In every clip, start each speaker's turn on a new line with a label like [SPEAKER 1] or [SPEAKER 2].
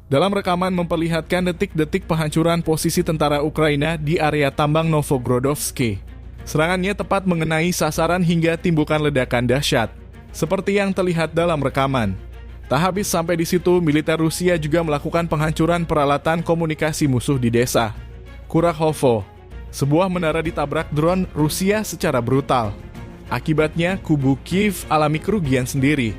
[SPEAKER 1] Dalam rekaman memperlihatkan detik-detik penghancuran posisi tentara Ukraina di area tambang Novogrodovsky. Serangannya tepat mengenai sasaran hingga timbulkan ledakan dahsyat, seperti yang terlihat dalam rekaman. Tak habis sampai di situ, militer Rusia juga melakukan penghancuran peralatan komunikasi musuh di desa Kurakhovo. Sebuah menara ditabrak drone Rusia secara brutal. Akibatnya, kubu Kiev alami kerugian sendiri.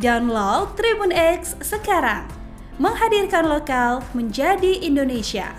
[SPEAKER 2] Download Tribun X sekarang, menghadirkan lokal menjadi Indonesia.